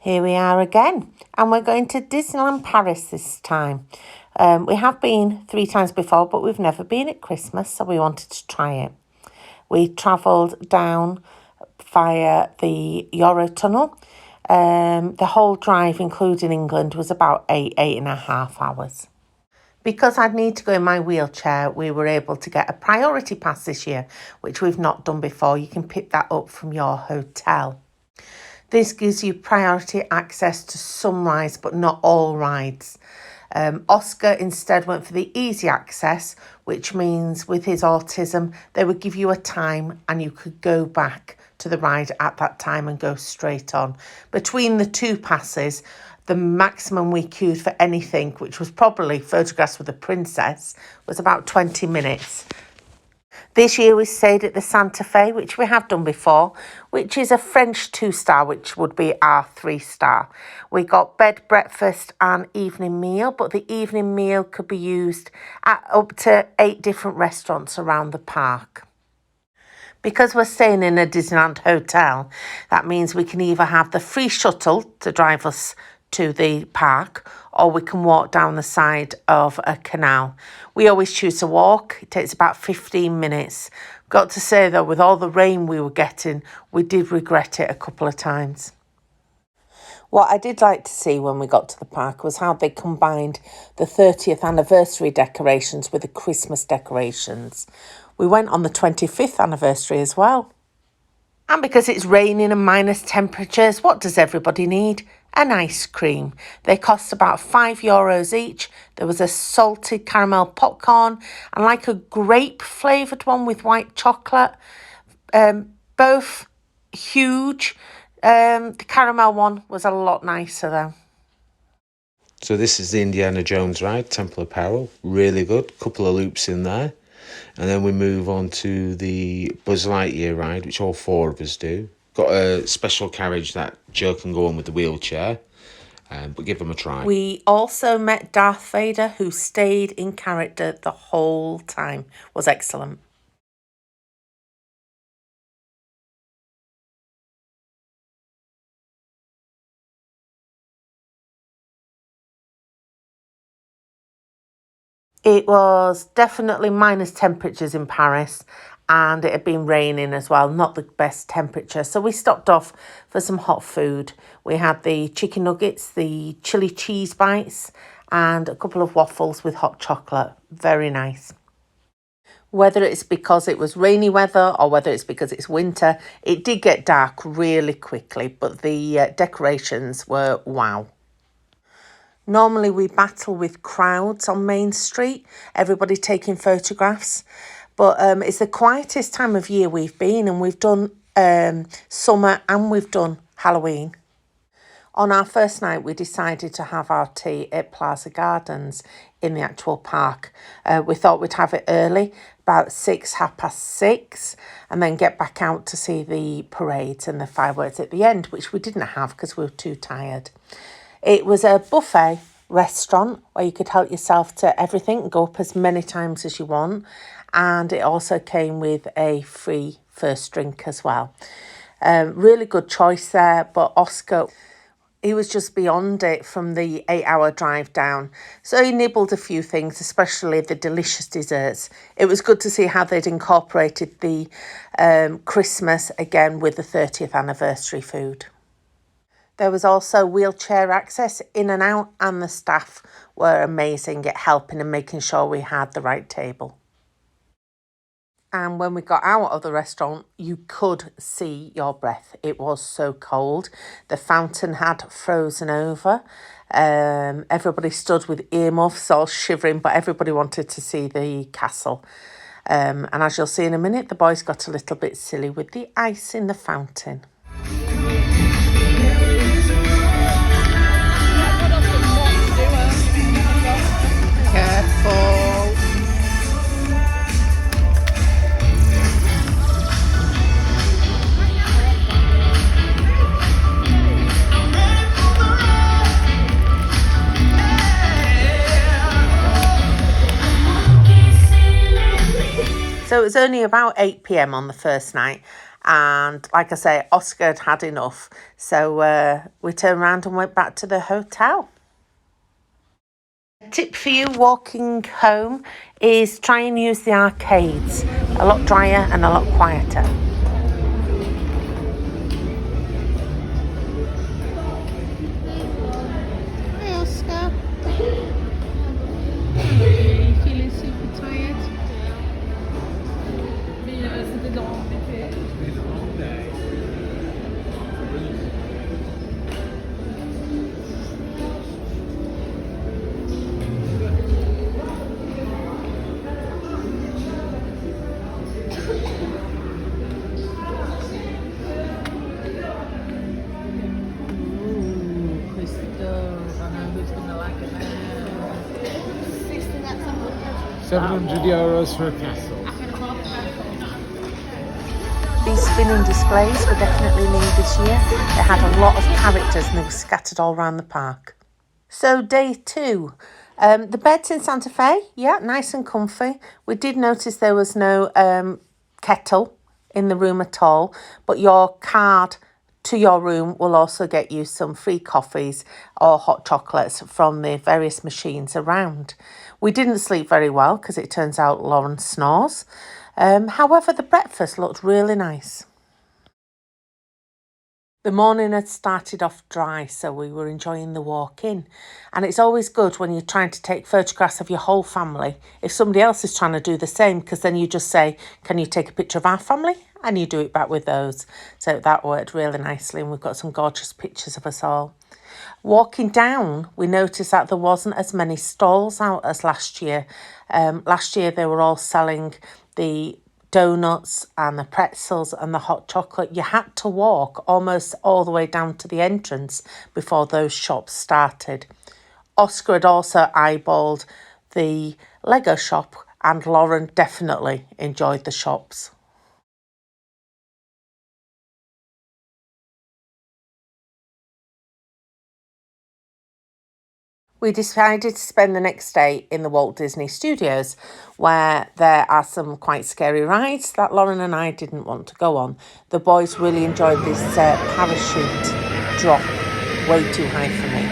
Here we are again, and we're going to Disneyland Paris this time. We have been 3 times before, but we've never been at Christmas, so we wanted to try it. We travelled down via the Eurotunnel. The whole drive, including England, was about 8.5 hours. Because I'd need to go in my wheelchair, we were able to get a priority pass this year, which we've not done before. You can pick that up from your hotel. This gives you priority access to some rides, but not all rides. Oscar instead went for the easy access, which means with his autism, they would give you a time and you could go back to the ride at that time and go straight on. Between the 2 passes, the maximum we queued for anything, which was probably photographs with a princess, was about 20 minutes. This year we stayed at the Santa Fe, which we have done before, which is a French 2-star, which would be our 3-star. We got bed, breakfast and evening meal, but the evening meal could be used at up to 8 different restaurants around the park. Because we're staying in a Disneyland hotel, that means we can either have the free shuttle to drive us to the park, or we can walk down the side of a canal. We always choose to walk. It takes about 15 minutes. Got to say though, with all the rain we were getting, we did regret it a couple of times. What I did like to see when we got to the park was how they combined the 30th anniversary decorations with the Christmas decorations. We went on the 25th anniversary as well. And because it's raining and minus temperatures, what does everybody need? An ice cream. They cost about €5 each. There was a salted caramel popcorn and like a grape flavoured one with white chocolate. Both huge. The caramel one was a lot nicer though. So this is the Indiana Jones ride, Temple of Peril. Really good. Couple of loops in there. And then we move on to the Buzz Lightyear ride, which all 4 of us do. Got a special carriage that Joe can go on with the wheelchair, but give them a try. We also met Darth Vader, who stayed in character the whole time. Was excellent. It was definitely minus temperatures in Paris and it had been raining as well, not the best temperature. So we stopped off for some hot food. We had the chicken nuggets, the chili cheese bites and a couple of waffles with hot chocolate. Very nice. Whether it's because it was rainy weather or whether it's because it's winter, it did get dark really quickly, but the decorations were wow. Normally we battle with crowds on Main Street, everybody taking photographs, but it's the quietest time of year we've been and we've done summer and we've done Halloween. On our first night, we decided to have our tea at Plaza Gardens in the actual park. We thought we'd have it early, about 6:30, and then get back out to see the parades and the fireworks at the end, which we didn't have because we were too tired. It was a buffet restaurant where you could help yourself to everything and go up as many times as you want. And it also came with a free first drink as well. Really good choice there, but Oscar, he was just beyond it from the 8-hour drive down. So he nibbled a few things, especially the delicious desserts. It was good to see how they'd incorporated the Christmas again with the 30th anniversary food. There was also wheelchair access in and out, and the staff were amazing at helping and making sure we had the right table. And when we got out of the restaurant, you could see your breath. It was so cold. The fountain had frozen over. Everybody stood with earmuffs, all shivering, but everybody wanted to see the castle. And as you'll see in a minute, the boys got a little bit silly with the ice in the fountain. So it was only about 8 p.m. on the first night And like I say, Oscar had had enough. So we turned around and went back to the hotel. A tip for you walking home is try and use the arcades. A lot drier and a lot quieter. Hi Oscar. Are you feeling super tired? C'était long. €700 for a castle. These spinning displays were definitely new this year. They had a lot of characters and they were scattered all around the park. So day 2. The beds in Santa Fe, yeah, nice and comfy. We did notice there was no kettle in the room at all, but your card to your room will also get you some free coffees or hot chocolates from the various machines around. We didn't sleep very well because it turns out Lauren snores. However, the breakfast looked really nice. The morning had started off dry, so we were enjoying the walk in. And it's always good when you're trying to take photographs of your whole family, if somebody else is trying to do the same, because then you just say, can you take a picture of our family? And you do it back with those. So that worked really nicely, and we've got some gorgeous pictures of us all. Walking down, we noticed that there wasn't as many stalls out as last year. Last year, they were all selling the donuts and the pretzels and the hot chocolate. You had to walk almost all the way down to the entrance before those shops started. Oscar had also eyeballed the Lego shop, and Lauren definitely enjoyed the shops. We decided to spend the next day in the Walt Disney Studios, where there are some quite scary rides that Lauren and I didn't want to go on. The boys really enjoyed this parachute drop, way too high for me.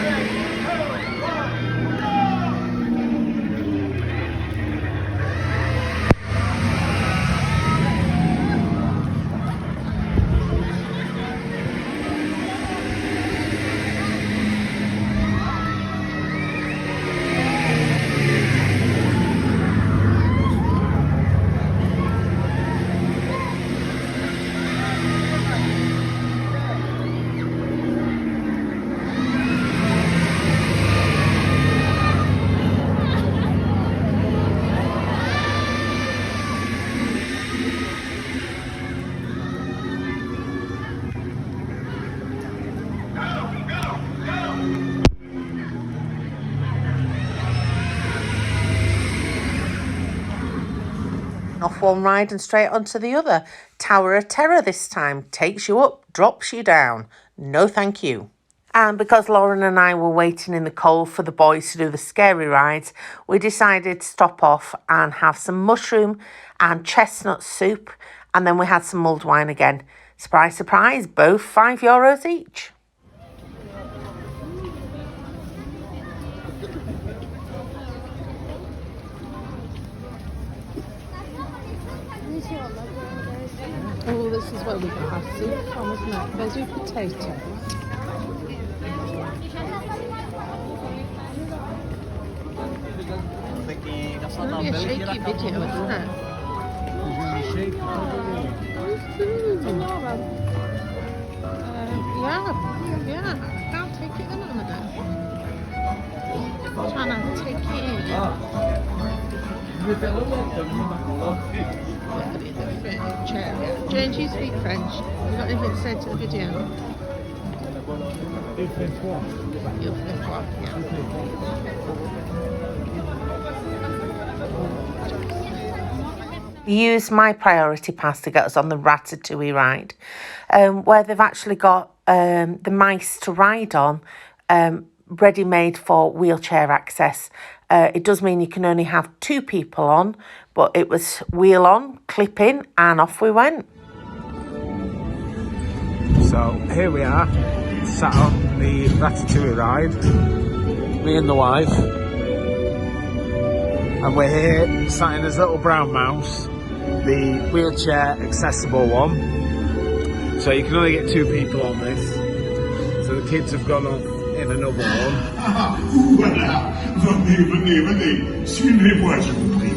Off one ride and straight onto the other. Tower of Terror this time. Takes you up, drops you down. No thank you. And because Lauren and I were waiting in the cold for the boys to do the scary rides, we decided to stop off and have some mushroom and chestnut soup. And then we had some mulled wine again. Surprise, surprise, both €5 each. Oh, this is where we got our soup from, isn't it? There's your potatoes. It's going to be a shaky video, isn't it? Yeah, I can't take it in a minute. I'm trying to take it in. James, you speak French. Have you got anything to say to the video? You'll flip flop, yeah. We used my priority pass to get us on the Ratatouille ride, where they've actually got the mice to ride on, ready-made for wheelchair access. It does mean you can only have 2 people on, but it was wheel on, clip in, and off we went. So here we are, sat on the Ratatouille ride, me and the wife, and we're here sat in this little brown mouse, the wheelchair accessible one. So you can only get 2 people on this. So the kids have gone off in another one. Voilà, venez, suivez-moi, je vous prie.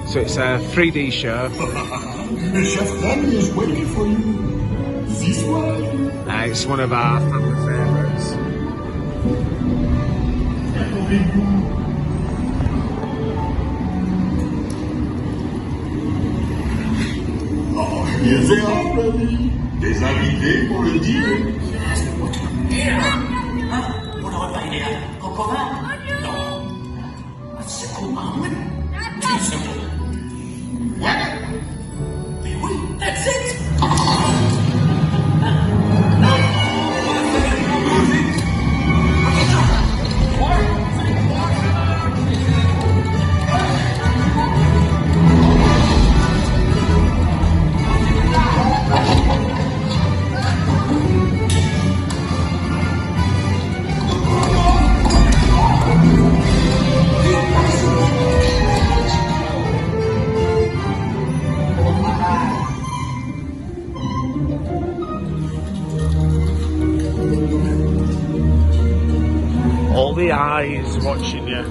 So it's a 3D show. The chef family is waiting for you. This way. It's one of our family favourites. Oh, bien fait, amis. Des invités pour le dîner. Pour le repas idéal, Cocoa? Non. C'est comment? Too simple. What? Mais oui, that's it. All the eyes watching you.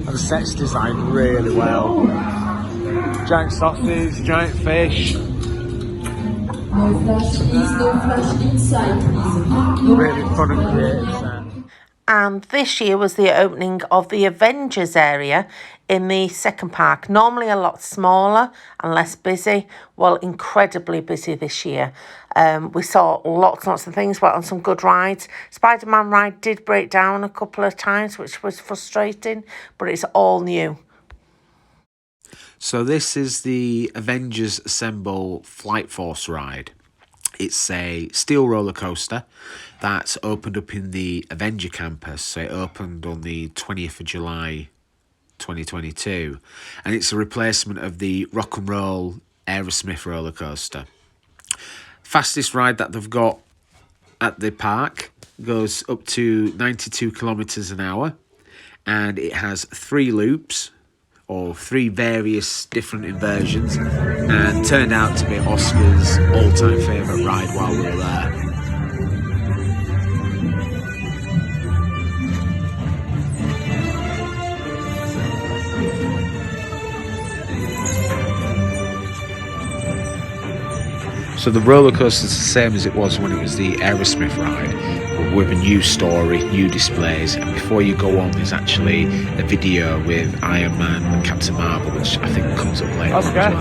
And the set's designed really well. Giant sausage, giant fish. No flash, please, no flash inside, please. Really fun and creative set. And this year was the opening of the Avengers area in the second park. Normally a lot smaller and less busy. Well, incredibly busy this year. We saw lots and lots of things, went on some good rides. Spider-Man ride did break down a couple of times, which was frustrating, but it's all new. So this is the Avengers Assemble Flight Force ride. It's a steel roller coaster that's opened up in the Avenger campus. So it opened on the 20th of July 2022, and it's a replacement of the Rock and Roll Aerosmith roller coaster. Fastest ride that they've got at the park goes up to 92 kilometers an hour, and it has 3 loops, or 3 various different inversions, and turned out to be Oscar's all-time favourite ride while we were there. So the roller coaster is the same as it was when it was the Aerosmith ride, with a new story, new displays, and before you go on there's actually a video with Iron Man and Captain Marvel, which I think comes up later on as well.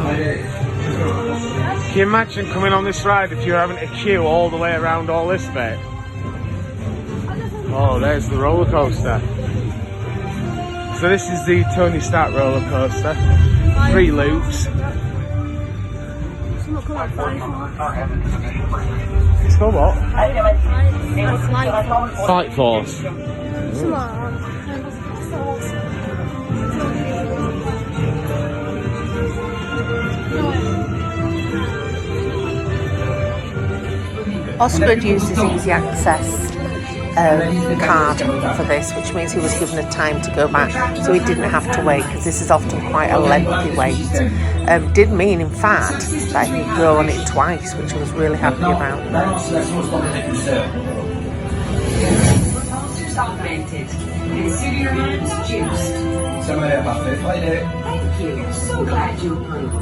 Can you imagine coming on this ride if you're having to queue all the way around all this bit? Oh, there's the roller coaster. So this is the Tony Stark roller coaster. 3 loops. It's called what? Flight Force. Oscar used his easy access card for this, which means he was given a time to go back, so he didn't have to wait, because this is often quite a lengthy wait. Did mean, in fact, that he could go on it twice, which I was really happy about. Augmented. Consider your hands juiced. Ça m'a l'air parfait, Friday. Thank you. So glad you approved.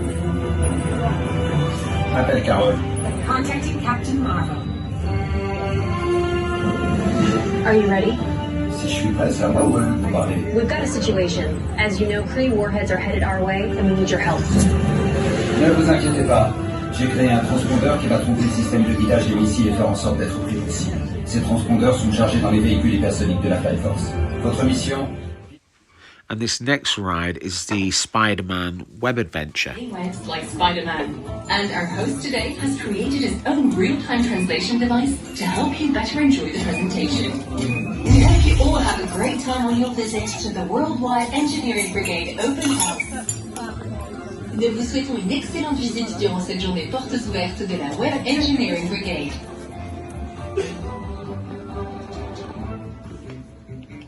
Appelle Carole. Contacting Captain Marvel. Are you ready? Si je suis prêt, ça va ou vous parler? We've got a situation. As you know, Kree warheads are headed our way, and we need your help. Ne vous inquiétez pas. J'ai créé un transpondeur qui va tromper le système de guidage des missiles et faire en sorte d'être plus précis. Ces transpondeurs sont chargés dans les véhicules hypersoniques de la Flight Force. Votre mission? And this next ride is the Spider-Man Web Adventure. Webs like Spider-Man. And our host today has created his own real-time translation device to help you better enjoy the presentation. To help you or have a great time on your visit to the Worldwide Engineering Brigade Open House. Nous vous souhaitons une excellente visite durant cette journée portes ouvertes de la Web Engineering Brigade.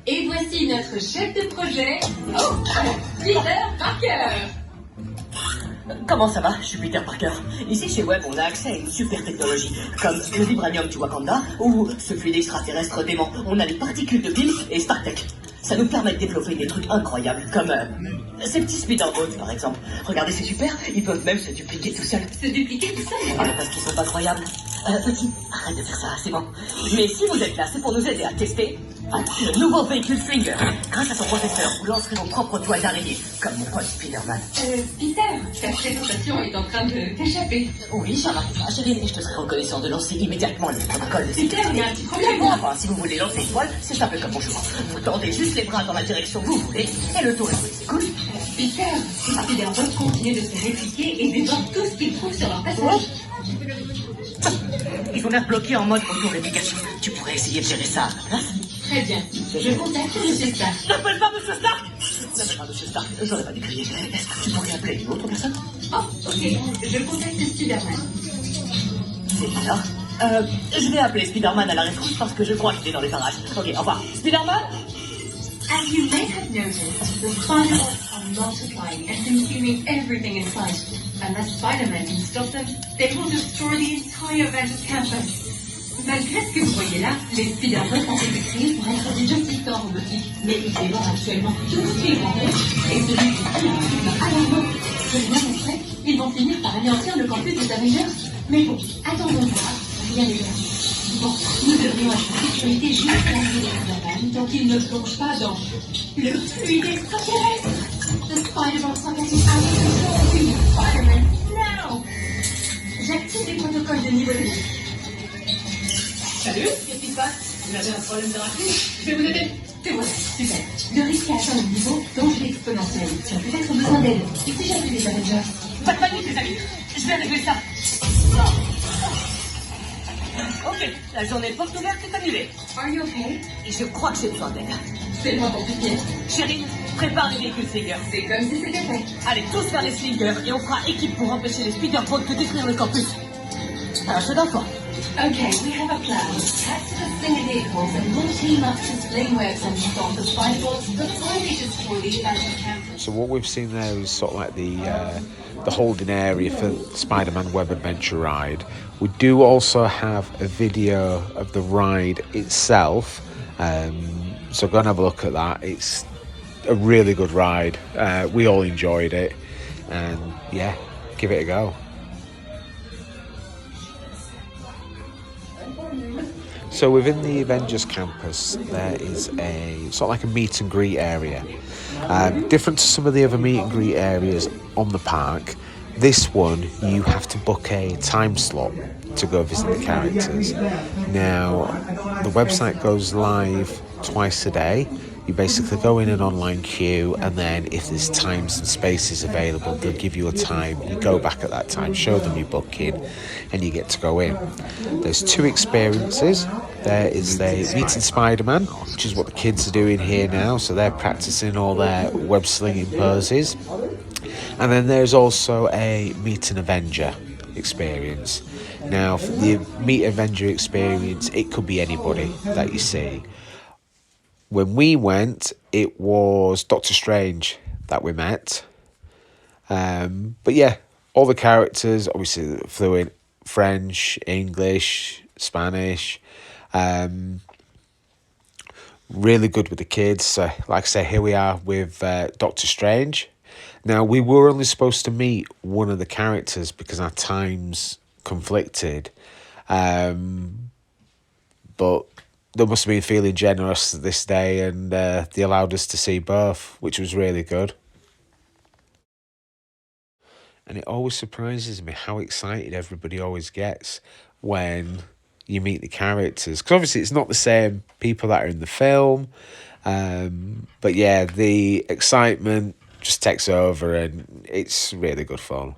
Et voici notre chef de projet, Peter Parker. Comment ça va? Je suis Peter Parker. Ici chez Web, on a accès à une super technologie, comme le vibranium du Wakanda ou ce fluide extraterrestre dément. On a les particules de Pym et StarTech. Ça nous permet de développer des trucs incroyables, comme ces petits speederboats par exemple. Regardez, c'est super, ils peuvent même se dupliquer tout seuls. Se dupliquer tout seul? Parce qu'ils sont pas croyables. Petit, arrête de faire ça, c'est bon. Mais si vous êtes là, c'est pour nous aider à tester le nouveau véhicule Slinger. Grâce à son processeur, vous lancerez vos propres toiles d'araignée, comme mon pote Spider-Man. Peter, ta présentation est en train de t'échapper. Oui, j'ai remarqué ça, chérie, et je te serais reconnaissant de lancer immédiatement le protocole de Peter, il y a un petit problème. Enfin, si vous voulez lancer une toile, c'est un peu comme bonjour. Vous tendez juste les bras dans la direction que vous voulez, et le tour est joué, c'est cool. Peter, ces speederboats continuent de se répliquer et dévorent tout ce qu'ils trouvent sur leur passage. Ils ont l'air bloqués en mode auto-réplication. Tu pourrais essayer de gérer ça à ma place? Très bien. Je contacte M. Stark. N'appelle pas M. Stark! N'appelle pas M. Stark, j'aurais pas dû crier. Est-ce que tu pourrais appeler une autre personne? Oh, ok. Je contacte Spider-Man. C'est bizarre. Je vais appeler Spider-Man à la rescousse parce que je crois qu'il est dans les parages. Ok, au revoir. Spider-Man? As you may have noticed, the Spider-Bots are multiplying and consuming everything in sight. Unless Spider-Man can stop them, they will destroy the entire Avengers campus. Malgré ce que vous voyez là, les Spider-Bots ont été créés pour être des Justice robotiques, mais ils dévorent actuellement tout ce qui est rencontre, et celui qui tue à la mort. Je vais bien montrer, ils vont finir par anéantir le campus des Avengers. Mais bon, attendons de voir, rien n'est perdu. Bon, nous devrions être en sécurité jusqu'à l'arrivée de Spider-Man, tant qu'il ne plonge pas dans le fluide extraterrestre. The Spider-Bots are getting out of control. We need Spider-Man now. J'active les protocoles de niveau de vie. Salut, qu'est-ce qui se passe? Vous avez un problème de racine? Je vais vous aider. Et voilà, super. Le risque a atteint un niveau danger exponentiel. Tu as peut-être besoin d'aide. Et si j'appelle les Avengers? Pas de panique, les amis. Je vais régler ça. Ok, la journée porte ouverte est annulée. Are you okay? Et je crois que j'ai besoin d'aide. C'est moins compliqué. Chérie, prépare les véhicules Slinger. C'est comme si c'était fait. Allez tous vers les Slingers et on fera équipe pour empêcher les Spider-Bots de détruire le campus. Un jeu d'enfant. Okay, we have a plan. Capture the Slinger vehicles and we'll team up to sling webs and stop the Spider-Bots before they destroy the Avengers campus. So what we've seen there is sort of like the holding area for Spider-Man Web Adventure Ride. We do also have a video of the ride itself, so go and have a look at that. It's a really good ride. We all enjoyed it, and yeah, give it a go. So within the Avengers campus, there is a sort of like a meet and greet area. Different to some of the other meet and greet areas on the park, this one you have to book a time slot to go visit the characters. Now, the website goes live twice a day. You basically go in an online queue, and then if there's times and spaces available, they'll give you a time. You go back at that time, show them your booking, and you get to go in. There's two experiences. There is the Meeting Spider-Man, which is what the kids are doing here now, so they're practicing all their web slinging poses. And then there's also a Meet an Avenger experience. Now, for the Meet Avenger experience, it could be anybody that you see. When we went, it was Doctor Strange that we met. But yeah, all the characters, obviously fluent French, English, Spanish. Really good with the kids. So, like I say, here we are with Doctor Strange. Now, we were only supposed to meet one of the characters because our times conflicted. But they must have been feeling generous this day, and they allowed us to see both, which was really good. And it always surprises me how excited everybody always gets when you meet the characters. Because obviously it's not the same people that are in the film. But yeah, the excitement just takes over, and it's really good fun.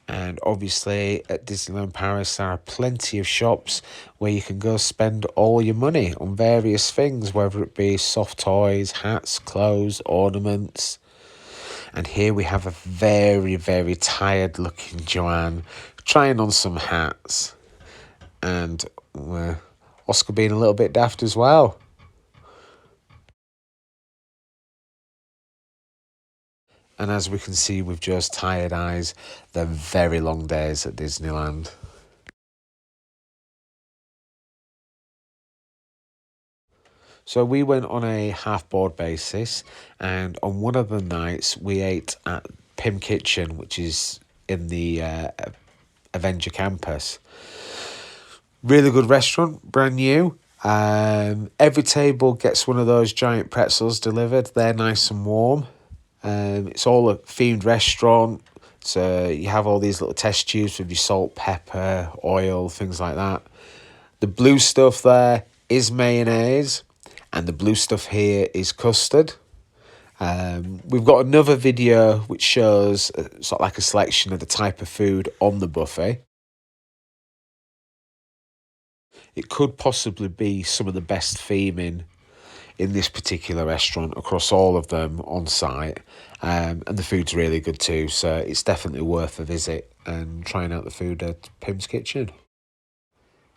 And obviously at Disneyland Paris there are plenty of shops where you can go spend all your money on various things, whether it be soft toys, hats, clothes, ornaments. And here we have a very, very tired looking Joanne trying on some hats. And Oscar being a little bit daft as well. And as we can see with Joe's tired eyes, they're very long days at Disneyland. So we went on a half-board basis, and on one of the nights we ate at Pim Kitchen, which is in the Avenger campus. Really good restaurant, brand new. Every table gets one of those giant pretzels delivered. They're nice and warm. It's all a themed restaurant, so you have all these little test tubes with your salt, pepper, oil, things like that. The blue stuff there is mayonnaise, and the blue stuff here is custard. We've got another video which shows sort of like a selection of the type of food on the buffet. It could possibly be some of the best theming in this particular restaurant across all of them on site, and the food's really good too, so it's definitely worth a visit and trying out the food at Pim's Kitchen.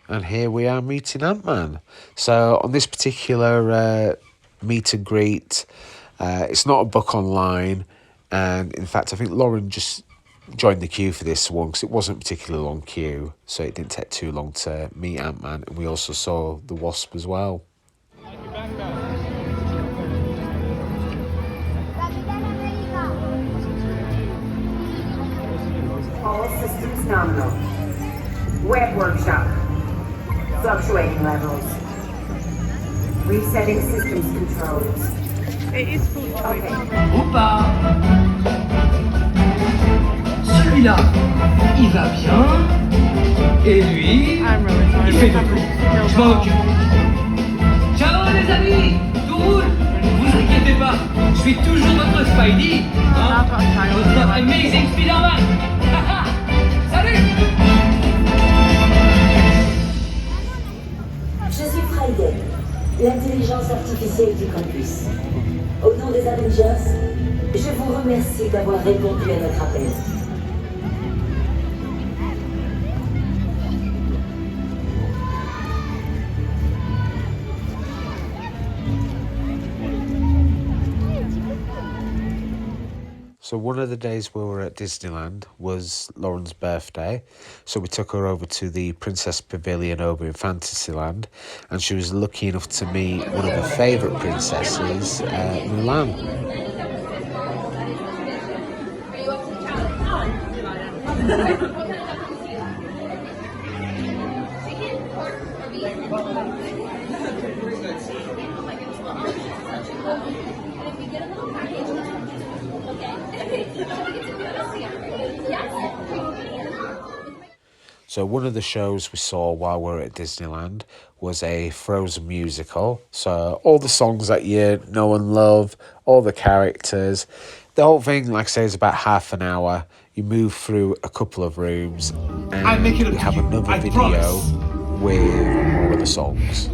And here we are meeting Ant-Man. So on this particular meet and greet, it's not a book online, and in fact I think Lauren just joined the queue for this one because it wasn't a particularly long queue, so it didn't take too long to meet Ant-Man, and we also saw the Wasp as well. All systems nominal. Web workshop. Fluctuating levels. Resetting systems controls. It is food. Okay. Ou pas. Celui-là, il va bien. Et lui, il fait de tout. Je m'en occupe. Ciao les amis, tout roule. Vous inquiétez pas, je suis toujours votre Spidey. Hein? Votre amazing Spider-Man. Salut. Je suis Friday, l'intelligence artificielle du campus. Au nom des Avengers, je vous remercie d'avoir répondu à notre appel. So one of the days we were at Disneyland was Lauren's birthday, so we took her over to the Princess Pavilion over in Fantasyland, and she was lucky enough to meet one of her favourite princesses, Mulan. So one of the shows we saw while we were at Disneyland was a Frozen musical. So all the songs that you know and love, all the characters. The whole thing, like I say, is about half an hour. You move through a couple of rooms and we have another video with more of the songs.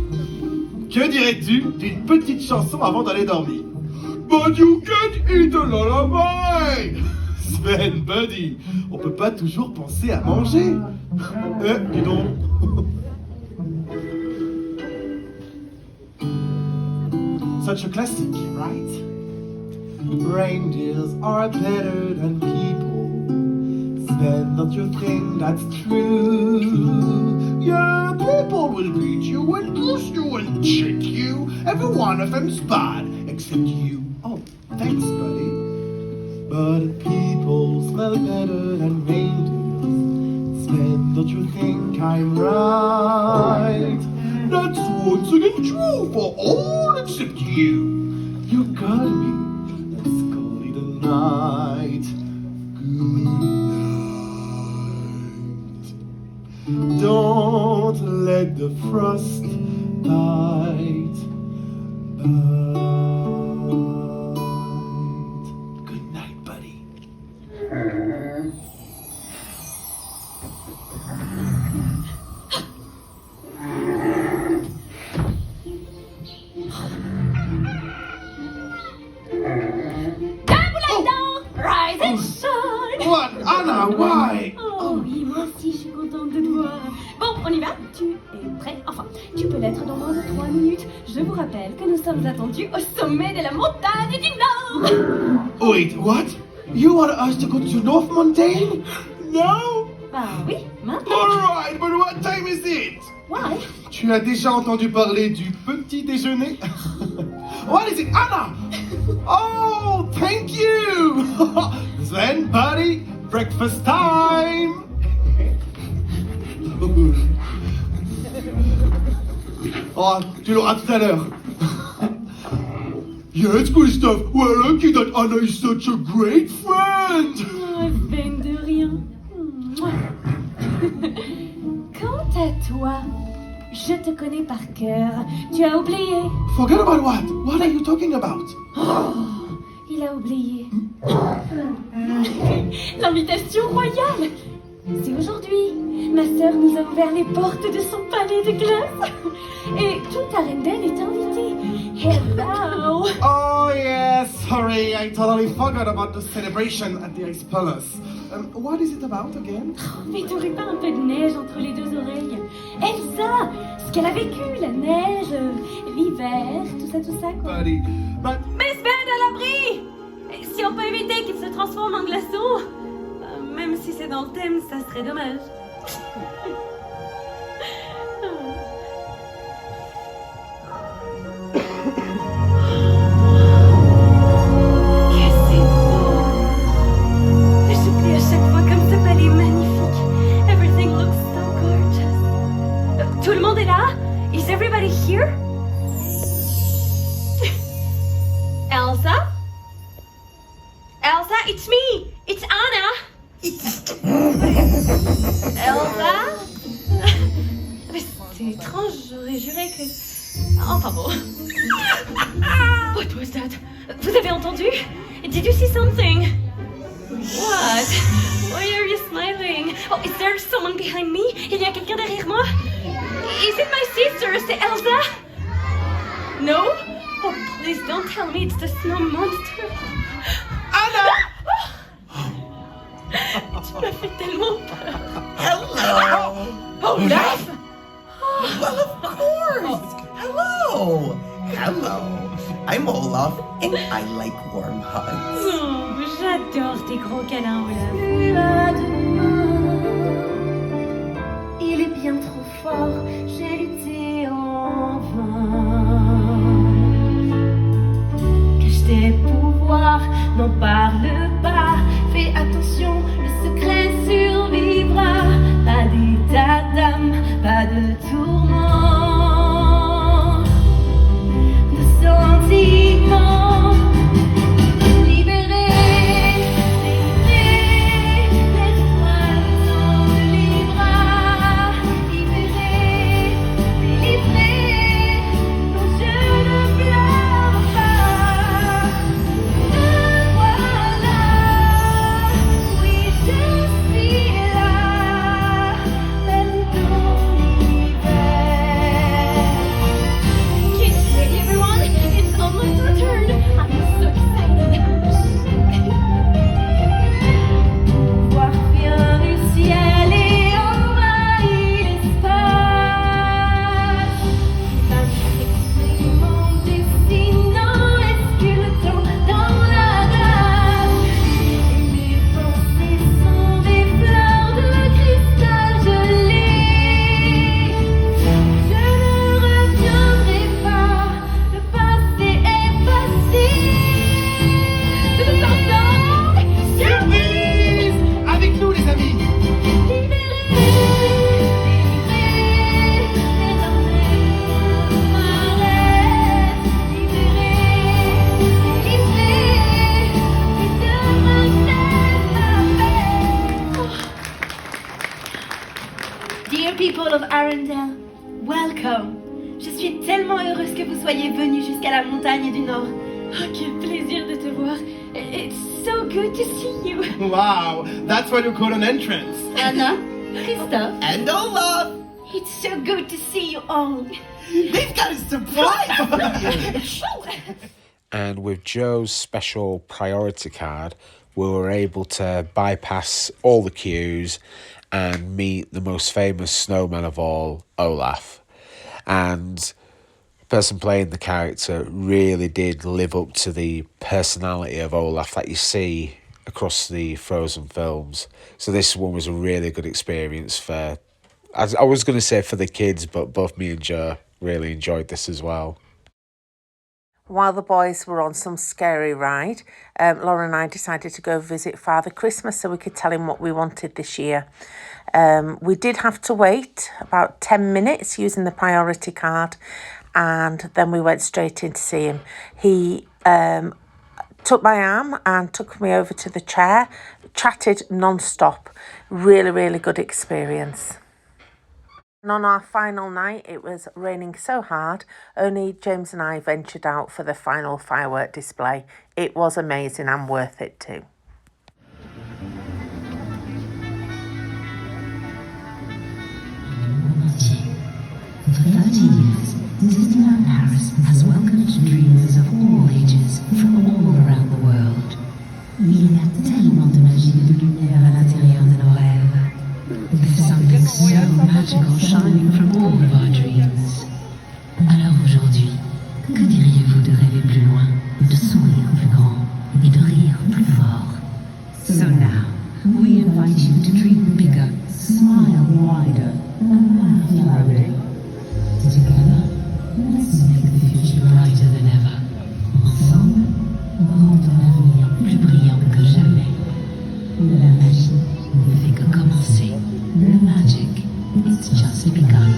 Que dirais-tu d'une petite chanson avant d'aller dormir? But you can't eat a lullaby! Sven, buddy, on peut pas toujours penser à manger. Dis donc. Such a classic, right? Reindeers are better than people. Sven, don't you think that's true? Yeah, people will beat you and goose you and trick you. Every one of them's bad, except you. Oh, thanks, buddy. But people smell better than reindeers. Sven, don't you think I'm right? That's once again true for all except you. You got me. Let's call it a night. Good night. Don't let the frost bite. Good night, buddy. Prêt? Enfin, tu peux l'être dans moins de 3 minutes. Je vous rappelle que nous sommes attendus au sommet de la montagne du Nord. Wait, what? You want us to go to North Mountain? No? Bah oui, maintenant. Alright, but what time is it? Why? Tu as déjà entendu parler du petit déjeuner? What is it? Anna! Oh, thank you! Then, buddy, breakfast time! Oh, tu l'auras tout à l'heure. Yes, Christophe. Well, lucky that Anna is such a great friend. Oh, peine de rien. Quant à toi, je te connais par cœur. Tu as oublié. Forget about what? What are you talking about? Oh, il a oublié. L'invitation royale. C'est aujourd'hui. Ma sœur nous a ouvert les portes de son palais de glace. Et toute Arendelle est invitée. Hello. Oh yes, sorry, I totally forgot about the celebration at the Ice Palace. What is it about again? Oh, mais t'aurais pas un peu de neige entre les deux oreilles? Elsa, ce qu'elle a vécu, la neige, l'hiver, tout ça quoi. Buddy, but... Mais Sven à l'abri! Si on peut éviter qu'il se transforme en glaçon, même si c'est dans le thème, ça serait dommage. Tout le monde est là? Is everybody here? Elsa? Elsa, it's me! It's Anna! Elsa? Mais c'est étrange, j'aurais juré que... Enfin bon. What was that? Vous avez entendu? Did you see something? What? Why are you smiling? Oh, is there someone behind me? Il y a quelqu'un derrière moi? Is it my sister? C'est Elsa? No? Oh, please don't tell me it's the snow monster. Anna! Tu m'as fait tellement peur. Hello! Olaf! Well, of course! Hello! Hello! I'm Olaf, and I like warm hugs. Oh, j'adore tes gros câlins, Olaf. Il est bien trop fort, j'ai lutté en vain. Cache tes pouvoirs, n'en parle pas. Fais attention, le secret survivra. Pas d'état d'âme, pas de tourment, de sentiments. Dear people of Arendelle, welcome. Je suis tellement heureuse que vous soyez venus jusqu'à la montagne du Nord. Oh, quel plaisir de te voir. It's so good to see you. Wow, that's what you call an entrance. Anna, Christophe, And Olaf! it's so good to see you all. They've got a surprise for you! And with Joe's special priority card, we were able to bypass all the queues and meet the most famous snowman of all, Olaf. And the person playing the character really did live up to the personality of Olaf that you see across the Frozen films. So this one was a really good experience for, I was going to say for the kids, but both me and Joe really enjoyed this as well. While the boys were on some scary ride, Laura and I decided to go visit Father Christmas so we could tell him what we wanted this year. We did have to wait about 10 minutes using the priority card, and then we went straight in to see him. He took my arm and took me over to the chair, chatted non-stop. Really, really good experience. And on our final night, it was raining so hard, only James and I ventured out for the final firework display. It was amazing and worth it too. For 30 years, Disneyland Paris has welcomed dreamers of all ages from all around the world. Il y a tellement de magie et de lumière à l'intérieur de nos rêves. There's something so magical shining from all of our dreams. Alors aujourd'hui, que diriez-vous de rêver plus loin, de sourire plus grand et de rire plus fort? So now, we invite you to dream bigger, smile wider, and laugh louder. Together, let's make the future brighter than ever. Ensemble, rendons l'avenir plus brillant que jamais. La magie ne fait que commencer. The magic, it's just begun.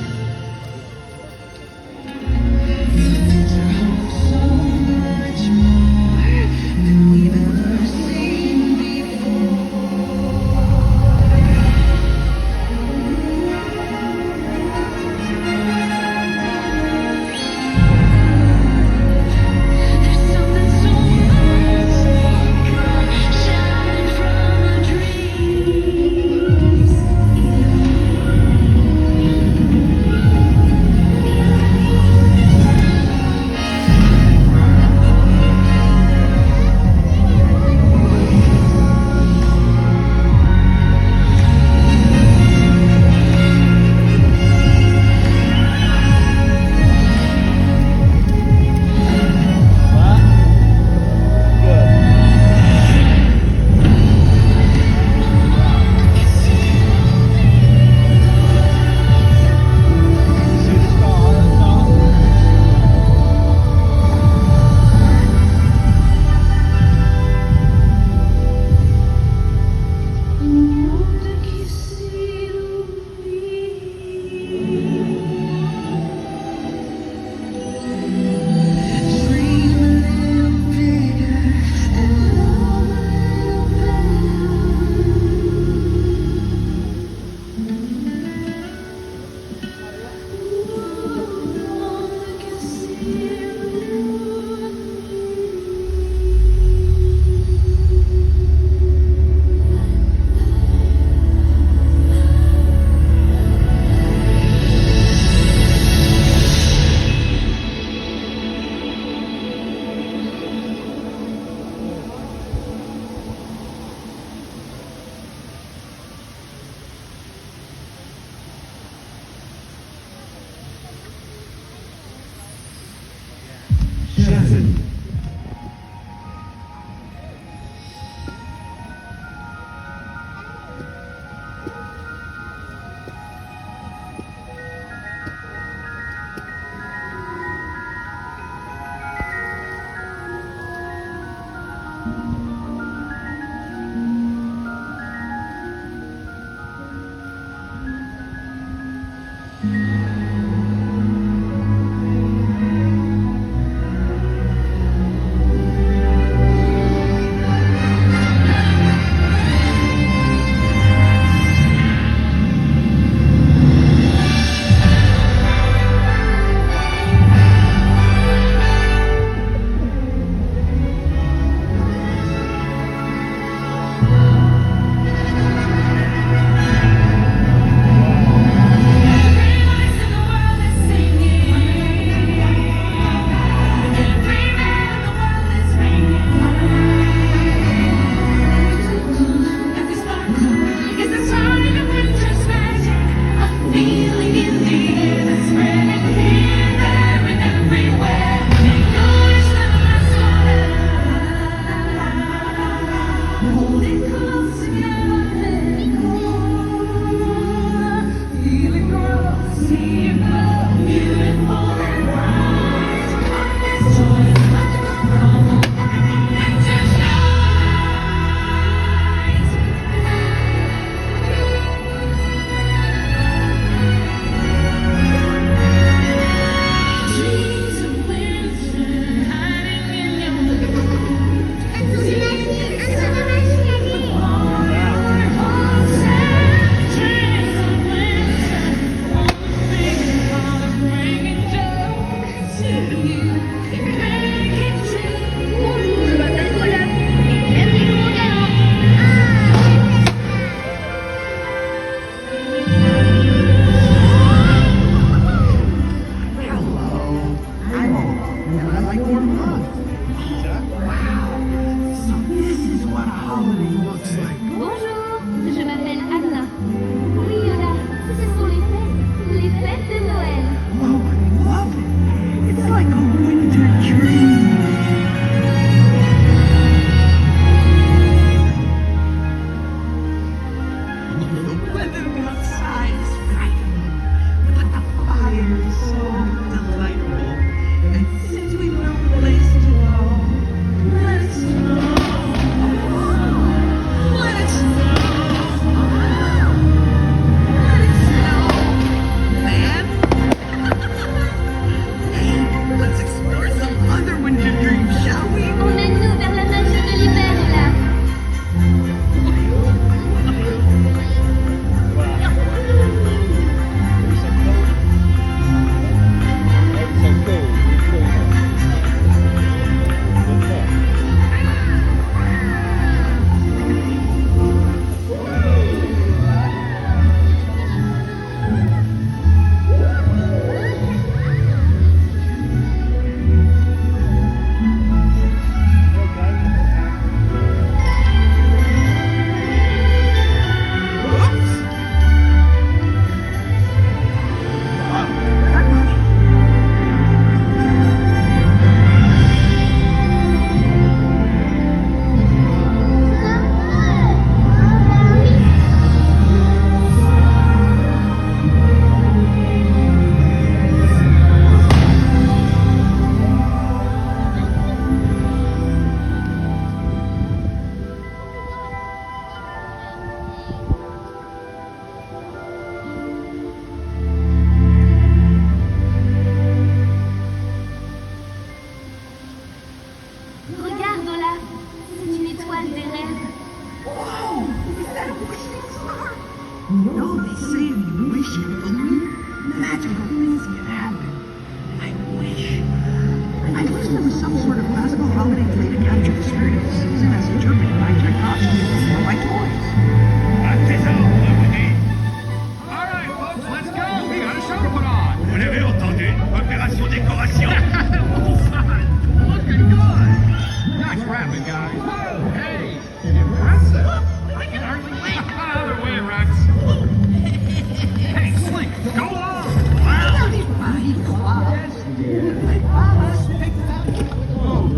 Oh,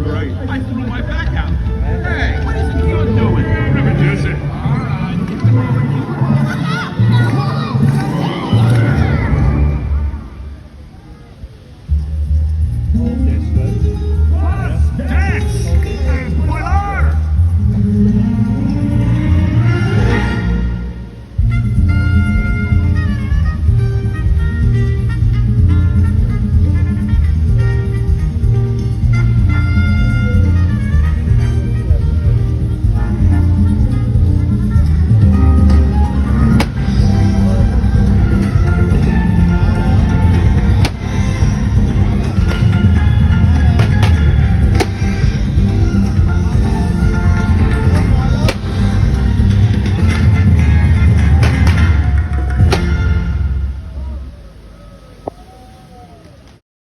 great. I threw my back out. Hey, what is it you're doing? Reproduce it. All right. That's good.